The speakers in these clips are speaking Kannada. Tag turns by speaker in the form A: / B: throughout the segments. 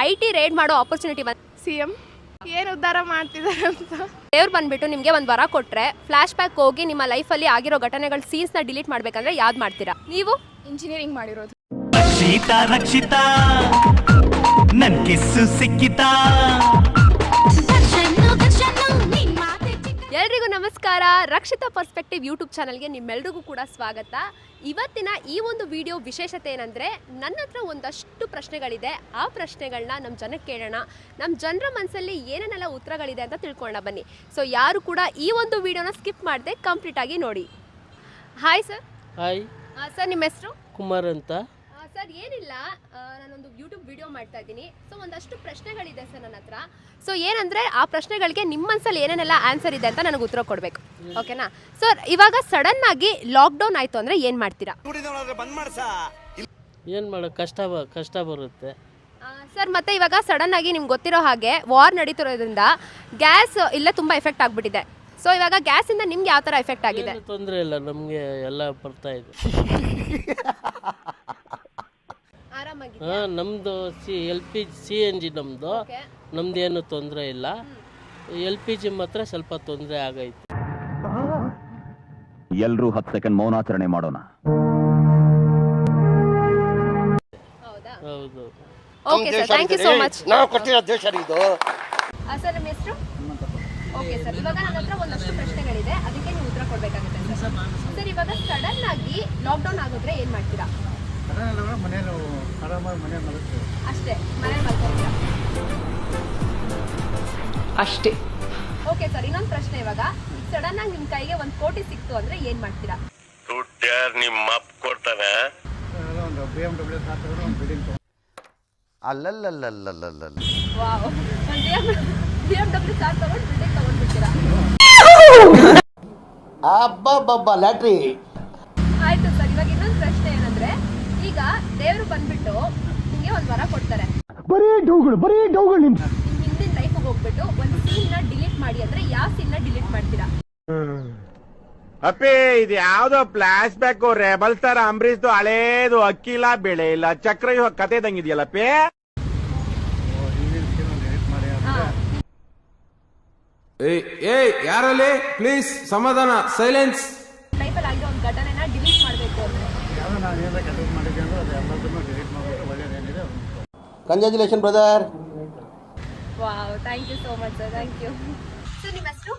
A: IT ರೇಡ್ ಮಾಡೋ ಆಪರ್ಚುನಿಟಿ
B: CM ಏನು ಉದ್ಧಾರ ಮಾಡ್ತಿದ್ದಾರೆ ಅಂತ
A: ದೇವ್ರು ಬಂದ್ಬಿಟ್ಟು ನಿಮಗೆ ಒಂದು ವರ ಕೊಟ್ಟರೆ ಫ್ಲಾಶ್ ಬ್ಯಾಕ್ ಹೋಗಿ ನಿಮ್ಮ ಲೈಫಲ್ಲಿ ಆಗಿರೋ ಘಟನೆಗಳ ಸೀನ್ಸ್ನ ಡಿಲೀಟ್ ಮಾಡಬೇಕಂದ್ರೆ ಯಾವ್ದು ಮಾಡ್ತೀರಾ? ನೀವು
B: ಇಂಜಿನಿಯರಿಂಗ್ ಮಾಡಿರೋದು.
C: ರಕ್ಷಿತಾ ರಕ್ಷಿತಾ ನನ್ ಕಿಸ್ಸು ಸಿಕ್ಕಿತಾ.
A: ಎಲ್ರಿಗೂ ನಮಸ್ಕಾರ. ರಕ್ಷಿತಾ ಪರ್ಸ್ಪೆಕ್ಟಿವ್ ಯೂಟ್ಯೂಬ್ ಚಾನಲ್ಗೆ ನಿಮ್ಮೆಲ್ರಿಗೂ ಕೂಡ ಸ್ವಾಗತ. ಇವತ್ತಿನ ಈ ಒಂದು ವಿಡಿಯೋ ವಿಶೇಷತೆ ಏನಂದರೆ, ನನ್ನ ಹತ್ರ ಒಂದಷ್ಟು ಪ್ರಶ್ನೆಗಳಿದೆ. ಆ ಪ್ರಶ್ನೆಗಳನ್ನ ನಮ್ಮ ಜನಕ್ಕೆ ಕೇಳೋಣ. ನಮ್ಮ ಜನರ ಮನಸ್ಸಲ್ಲಿ ಏನೇನೆಲ್ಲ ಉತ್ತರಗಳಿದೆ ಅಂತ ತಿಳ್ಕೊಳ್ಳೋಣ ಬನ್ನಿ. ಸೊ ಯಾರು ಕೂಡ ಈ ಒಂದು ವಿಡಿಯೋನ ಸ್ಕಿಪ್ ಮಾಡದೆ ಕಂಪ್ಲೀಟಾಗಿ ನೋಡಿ. Hi sir.
D: ಹಾಯ್
A: ಸರ್, ನಿಮ್ಮ ಹೆಸರು?
D: ಕುಮಾರ್ ಅಂತ.
A: ಸರ್, ಏನಿಲ್ಲ, ನಾನೊಂದು ಯೂಟ್ಯೂಬ್ ವಿಡಿಯೋ ಮಾಡ್ತಾ ಇದ್ದೀನಿ. ಸೊ ಒಂದಷ್ಟು ಪ್ರಶ್ನೆಗಳಿದೆ ಸರ್ ನನ್ನ ಹತ್ರ. ಸೊ ಏನಂದರೆ, ಆ ಪ್ರಶ್ನೆಗಳಿಗೆ ನಿಮ್ಮ ಮನಸ್ಸಲ್ಲಿ ಏನೇನೆಲ್ಲ ಆನ್ಸರ್ ಇದೆ ಅಂತ ನನಗೆ ಉತ್ತರ ಕೊಡಬೇಕು. ಓಕೆನಾ ಸರ್? ಇವಾಗ ಸಡನ್ ಆಗಿ ಲಾಕ್ಡೌನ್ ಆಯಿತು ಅಂದರೆ ಏನು ಮಾಡ್ತೀರಾ?
D: ಏನು ಮಾಡೋ ಕಷ್ಟ ಬರುತ್ತೆ
A: ಸರ್. ಮತ್ತು ಇವಾಗ ಸಡನ್ ಆಗಿ ನಿಮ್ಗೆ ಗೊತ್ತಿರೋ ಹಾಗೆ ವಾರ್ ನಡೀತಿರೋದ್ರಿಂದ ಗ್ಯಾಸ್ ಇಲ್ಲೇ ತುಂಬ ಎಫೆಕ್ಟ್ ಆಗಿಬಿಟ್ಟಿದೆ. ಸೊ ಇವಾಗ ಗ್ಯಾಸಿಂದ ನಿಮ್ಗೆ ಯಾವ ಥರ ಎಫೆಕ್ಟ್ ಆಗಿದೆ?
D: ತೊಂದರೆ ಇಲ್ಲ, ನಮಗೆ ಎಲ್ಲ ಬರ್ತಾ ಇದೆ.
A: ಆರಾಮಾಗಿದೆ.
D: ಹಾಂ, ನಮ್ಮದು LPG CNG ನಮ್ದೇನು ತೊಂದರೆ ಇಲ್ಲ. LPG ಮಾತ್ರ ಸ್ವಲ್ಪ ತೊಂದರೆ ಆಗೈತೆ.
E: ಎಲ್ಲರೂ 10 ಸೆಕೆಂಡ್ ಮೌನಾಚರಣೆ ಮಾಡೋಣ.
A: ಹೌದಾ?
D: ಹೌದು.
A: Okay sir, thank you so much.
F: ನಾವು ಕೊಟ್ಟಿರೋ ದೇಶ ಇದು.
A: ಸರ್, ನಿಮ್ಮ ಹೆಸರು? ಓಕೆ ಸರ್, ಇವಾಗ ನನ್ನ ಹತ್ರ ಒಂದಷ್ಟು ಪ್ರಶ್ನೆಗಳಿದೆ, ಅದಕ್ಕೆ ನೀವು ಉತ್ತರ ಕೊಡಬೇಕಾಗುತ್ತೆ ಸರ್. ಸರ್, ಇವಾಗ ಸಡನ್ ಆಗಿ ಲಾಕ್ಡೌನ್ ಆಗಿದ್ರೆ ಏನು ಮಾಡ್ತೀರಾ? ಅಷ್ಟೇ, ಮನೇಲಿ ಮಲ್ಕೊತೀರಾ?
G: ಅಷ್ಟೇ.
A: ಓಕೆ ಸರ್, ಇನ್ನೊಂದು ಪ್ರಶ್ನೆ. ಇವಾಗ ಸಡನ್ ಆಗಿ ನಿಮ್ಮ ಕೈಗೆ 1 ಕೋಟಿ ಸಿಕ್ತು ಅಂದ್ರೆ ಏನು ಮಾಡ್ತೀರಾ?
F: ದುಡ್ಡು ಯಾರು ನಿಮ್ಮ ಅಪ್ಪ ಕೊಡ್ತಾನೆ? ಅಲ್ಲಲ್ಲಲ್ಲಲ್ಲಲ್ಲ.
A: ವಾವ್, BMW ಕಾರ್ ತಗೊಂಡು ಬಿಲ್ಡಿಂಗ್ ತಗೊಂಡ್ಬಿಡ್ತೀರಾ?
F: ಅಬ್ಬಬ್ಬಬ್ಬ, ಲ್ಯಾಟ್ರಿ.
A: ಆಯ್ತು ಸರ್, ಇವಾಗ ಇನ್ನೊಂದು ಪ್ರಶ್ನೆ ಏನಂದ್ರೆ, ಈಗ ದೇವರು ಬಂದ್ಬಿಟ್ಟು ನಿಮಗೆ ಒಂದು ವರ ಕೊಡ್ತಾರೆ. ನಿಮ್ ಹಿಂದಿನ ಲೈಫಿಗೆ ಹೋಗ್ಬಿಟ್ಟು ಒಂದು ಸೀನ್ನ ಡಿಲೀಟ್ ಮಾಡಿ ಅಂದ್ರೆ ಯಾವ ಸೀನ್ನ ಡಿಲೀಟ್ ಮಾಡ್ತೀರಾ?
H: ಅಪ್ಪಿ, ಇದು ಯಾವ್ದೋ ಫ್ಲಾಶ್ ಬ್ಯಾಕ್ ರೆಬಲ್ ತರ ಅಂಬರೀಶ್ದು ಹಳೇದು ಅಕ್ಕಿ ಇಲ್ಲ ಬೆಳೆ ಇಲ್ಲ ಚಕ್ರ ಕತೆ ಇದಂಗಿದೆಯಲ್ಲಪ್ಪಿ.
I: ಯಾರಲ್ಲಿ ಪ್ಲೀಸ್ ಸಮಾಧಾನ, ಸೈಲೆನ್ಸ್.
A: ಲೈಫಲ್ಲಿ ಆಗಿರೋ ಒಂದು ಘಟನೆನ ಡಿಲೀಟ್ ಮಾಡಬೇಕು ಅಂದ್ರೆ
F: congratulation brother.
A: Wow, thank you so much sir, thank you. Sir, ನಿಮ್ಮ ಹೆಸರು?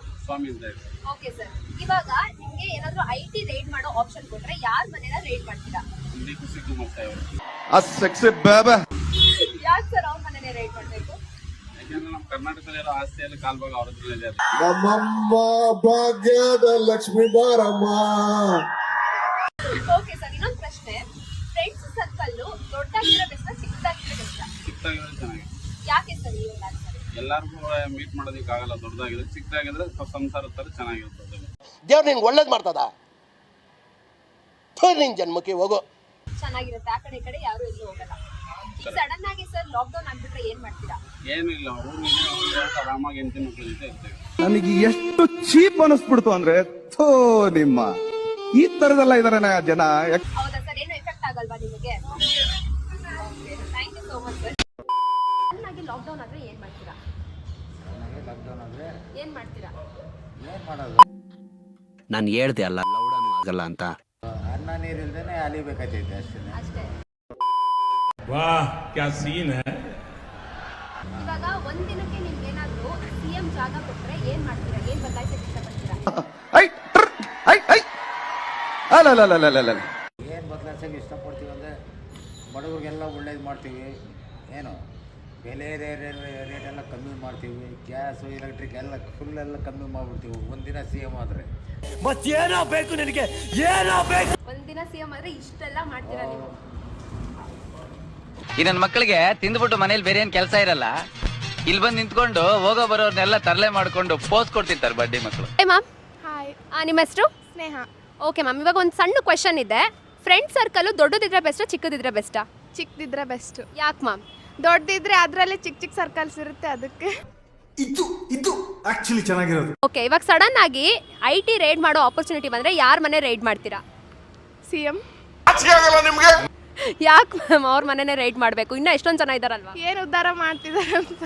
A: ಓಕೆ ಸರ್, ಇವಾಗ ನಿಮಗೆ ಏನಾದರೂ IT ರೇಡ್ ಮಾಡೋ ಆಪ್ಷನ್ ಕೊಟ್ರೆ ಯಾರ ಮನೇನ ರೇಡ್ ಮಾಡ್ತೀರಾ? ಯಾಕೆ ಸರ್ ಅವ್ರ ಮನೇನೆ ರೇಡ್ ಮಾಡಬೇಕು?
J: ನಮ್ಮ ಕರ್ನಾಟಕದಲ್ಲಿರೋ ಆಸ್ತಿಯಲ್ಲಿ ಕಾಲ್ಭಾಗ ಅವ್ರ ಹತ್ರನೇ ಇದೆ.
F: ನಮ್ಮಮ್ಮ ಭಾಗ್ಯದ ಲಕ್ಷ್ಮೀ ಬಾರಮ್ಮ.
A: ಓಕೆ ಸರ್, ಇನ್ನೊಂದು ಪ್ರಶ್ನೆ. ಫ್ರೆಂಡ್ಸ್ ಸರ್ಕಲ್ ದೊಡ್ಡದಾಗಿರೋ ಬೆಸ್ಟ್, ಚಿಕ್ಕದಾಗಿರೋ ಬೆಸ್ಟ್?
J: ಚಿಕ್ಕದಾಗಿದ್ರೆ ಚೆನ್ನಾಗಿದೆ.
A: ಯಾಕೆ ಸರ್ ಈ ಒಂದು ಆನ್ಸರ್?
J: ಎಲ್ಲರಿಗೂ ಮೀಟ್ ಮಾಡೋದಕ್ಕೆ ಆಗಲ್ಲ. ದೊಡ್ಡದಾಗಿದ್ರೆ ಚಿಕ್ಕದಾಗಿದ್ರೆ ಸಂಸಾರದ ತರ ಚೆನ್ನಾಗಿರ್ತದೆ.
F: ದೇವ್ರು ನಿನ್ಗೆ ಒಳ್ಳೇದು ಮಾಡ್ತದ. ನಿನ್ ಜನ್ಮಕ್ಕೆ ಹೋಗು.
A: ಚೆನ್ನಾಗಿರುತ್ತೆ, ಆ ಕಡೆ ಈ ಕಡೆ ಯಾರು ಎಲ್ಲೂ ಹೋಗಲ್ಲ. ಈಗ ಸಡನ್ ಆಗಿ ಸರ್ ಲಾಕ್ಡೌನ್ ಆಗ್ಬಿಟ್ರೆ ಏನ್ ಮಾಡ್ತೀರಾ?
J: ಏನು ಇಲ್ಲ, ಊರಿಗೆ ಆರಾಮಾಗಿ ಹೆಂಡತಿ ಮಕ್ಕಳ ಜೊತೆ ಇರ್ತೇವೆ.
I: ನನಗೆ ಎಷ್ಟು ಚೀಪ್ ಅನಿಸ್ಬಿಡ್ತು ಅಂದ್ರೆ, ಥೋ ನಿಮ್ಮ ಈ ತರದೆಲ್ಲ ಇದಾರೆ ಜನ.
A: ಹೌದಾ ಸರ್, ಏನು ಎಫೆಕ್ಟ್ ಆಗಲ್ವಾ ನಿಮಗೆ? Thank you so much sir. Sudden ಆಗಿ ಲಾಕ್ಡೌನ್ ಆದ್ರೆ ಏನ್ ಮಾಡ್ತೀರಾ? ಏನ್ ಮಾಡ್ತೀರಾ?
K: ನಾನು ಹೇಳ್ದೆ ಅಲ್ಲ ಲೌಡಾನು ಆಗಲ್ಲ ಅಂತ.
I: ಅನ್ನ ನೀರಿಲ್ದೇನೆ ಅಲಿಬೇಕಾಯ್ತೈತೆ ಅಷ್ಟೇ.
J: ವಾಹ್, ಕ್ಯಾ ಸೀನ್ ಹೈ.
A: ಇವಾಗ ಒಂದ್ ದಿನಕ್ಕೆ ನಿಮ್ಗೆ ಏನಾದ್ರು CM ಜಾಗ ಕೊಟ್ರೆ ಏನ್ ಮಾಡ್ತೀರಾ? ಏನ್ ಬದಲಾಯಿಸಕ್ಕೆ ಇಷ್ಟಪಡ್ತೀರಾ?
I: ಏನ್ ಬದಲಾಯಿಸಕ್ಕೆ ಇಷ್ಟಪಡ್ತೀವಿ ಅಂದ್ರೆ, ಬಡವರಿಗೆಲ್ಲ ಒಳ್ಳೇದು ಮಾಡ್ತೀವಿ. ಏನು ಬೆಲೆ ರೇಟ್ ಎಲ್ಲ ಕಮ್ಮಿ ಮಾಡ್ತೀವಿ. ಗ್ಯಾಸು ಎಲೆಕ್ಟ್ರಿಕ್ ಎಲ್ಲ ಫುಲ್ ಎಲ್ಲ ಕಮ್ಮಿ ಮಾಡ್ಬಿಡ್ತೀವಿ ಒಂದಿನ CM ಆದ್ರೆ.
C: ಮತ್ತೇನೋ ಬೇಕು ನಿನಗೆ? ಏನೋ ಬೇಕು?
A: ಒಂದಿನ CM ಆದ್ರೆ ಇಷ್ಟೆಲ್ಲ ಮಾಡ್ತೀರಾ ನೀವು?
K: ಈ ನನ್ನ ಮಕ್ಕಳಿಗೆ ತಿಂದ್ಬಿಟ್ಟು ಮನೇಲಿ ಬೇರೆ ಏನ್ ಕೆಲಸ ಇರಲ್ಲ, ಇಲ್ಲಿ ಬಂದು ನಿಂತ್ಕೊಂಡು ಹೋಗೋ ಬರೋರ್ನೆಲ್ಲ ತರಲೆ ಮಾಡ್ಕೊಂಡು ಪೋಸ್ ಕೊಡ್ತಿರ್ತಾರೆ ಬಡ್ಡಿ ಮಕ್ಕಳು.
A: Hi ma'am.
B: ಹಾಯ್.
A: ನಿಮ್ಮ ಹೆಸರು?
B: ಸ್ನೇಹ.
A: ಓಕೆ ಮ್ಯಾಮ್, ಇವಾಗ ಒಂದು ಸಣ್ಣ ಕ್ವೆಶನ್ ಇದೆ. ಫ್ರೆಂಡ್ ಸರ್ಕಲ್ ದೊಡ್ಡದಿದ್ರೆ ಬೆಸ್ಟಾ ಚಿಕ್ಕದಿದ್ರೆ ಬೆಸ್ಟಾ?
B: ಚಿಕ್ಕದಿದ್ರೆ ಬೆಸ್ಟ್.
A: ಯಾಕೆ ಮ್ಯಾಮ್?
B: ದೊಡ್ಡದಿದ್ರೆ ಅದರಲ್ಲಿ ಚಿಕ್ಕ ಚಿಕ್ಕ ಸರ್ಕಲ್ಸ್ ಇರುತ್ತೆ, ಅದಕ್ಕೆ.
I: ಇದು ಆಕ್ಚುಲಿ ಚೆನ್ನಾಗಿರೋದು.
A: ಓಕೆ, ಇವಾಗ ಸಡನ್ ಆಗಿ IT ರೇಡ್ ಮಾಡೋ ಆಪರ್ಚುನಿಟಿ ಬಂದ್ರೆ ಯಾರ ಮನೆ ರೇಡ್ ಮಾಡ್ತೀರಾ?
B: CM.
F: ನಿಮ್ಗೆ
A: ಯಾಕೆ ಮ್ಯಾಮ್ ಅವ್ರ ಮನೆನೇ ರೈಡ್ ಮಾಡಬೇಕು? ಇನ್ನೂ ಎಷ್ಟೊಂದು ಜನ ಇದ್ದಾರಲ್ವಾ?
B: ಏನು ಉದ್ಧಾರ ಮಾಡ್ತಿದ್ದಾರೆ ಅಂತ.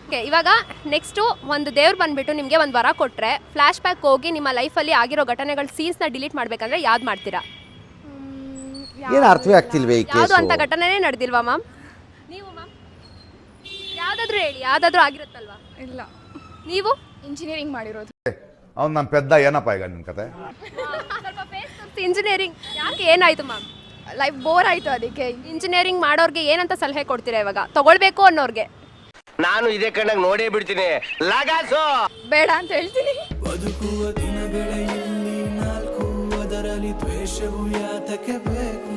A: ಓಕೆ, ಇವಾಗ ನೆಕ್ಸ್ಟು ಒಂದು ದೇವ್ರು ಬಂದುಬಿಟ್ಟು ನಿಮಗೆ ಒಂದು ವರ ಕೊಟ್ಟರೆ ಫ್ಲ್ಯಾಶ್ ಬ್ಯಾಕ್ ಹೋಗಿ ನಿಮ್ಮ ಲೈಫಲ್ಲಿ ಆಗಿರೋ ಘಟನೆಗಳ ಸೀನ್ಸ್ನ ಡಿಲೀಟ್ ಮಾಡಬೇಕಂದ್ರೆ ಯಾವ್ದು ಮಾಡ್ತೀರಾ?
F: ಏನು ಅರ್ಥವೇ ಆಗ್ತಿಲ್ವೇ ಈ
A: ಯಾವುದು ಅಂತ ಘಟನೆನೇ ನಡೆದಿಲ್ವಾ ಮ್ಯಾಮ್? ನೀವು ಮ್ಯಾಮ್ ಯಾವುದಾದ್ರೂ ಹೇಳಿ, ಯಾವುದಾದ್ರೂ ಆಗಿರುತ್ತಲ್ವಾ?
B: ಇಲ್ಲ,
A: ನೀವು
B: ಇಂಜಿನಿಯರಿಂಗ್ ಮಾಡಿರೋದು.
H: ಅವ್ನು ನಮ್ಮ ಪೆದ್ದ ಏನಪ್ಪ ಈಗ ನಿನ್ನ ಕತೆ?
A: ಇಂಜಿನಿಯರಿಂಗ್ ಯಾಕೆ ಏನಾಯ್ತು ಮ್ಯಾಮ್?
B: ಲೈಫ್ ಬೋರ್ ಆಯಿತು ಅದಕ್ಕೆ.
A: ಇಂಜಿನಿಯರಿಂಗ್ ಮಾಡೋರ್ಗೆ ಏನಂತ ಸಲಹೆ ಕೊಡ್ತೀರಾ ಇವಾಗ ತಗೊಳ್ಬೇಕು ಅನ್ನೋರ್ಗೆ?
K: ನಾನು ಇದೇ ಕಣ್ಣಾಗ ನೋಡೇ ಬಿಡ್ತೀನಿ. ಲಗಾಸು
B: ಬೇಡ ಅಂತ ಹೇಳ್ತೀನಿ.
C: ಬದುಕುವ ದಿನಗಳ ಇಲ್ಲಿ ನಾಲ್ಕು, ಅದರಲ್ಲಿ ದ್ವೇಷವು ಯಾತಕ್ಕೆ ಬೇಕು?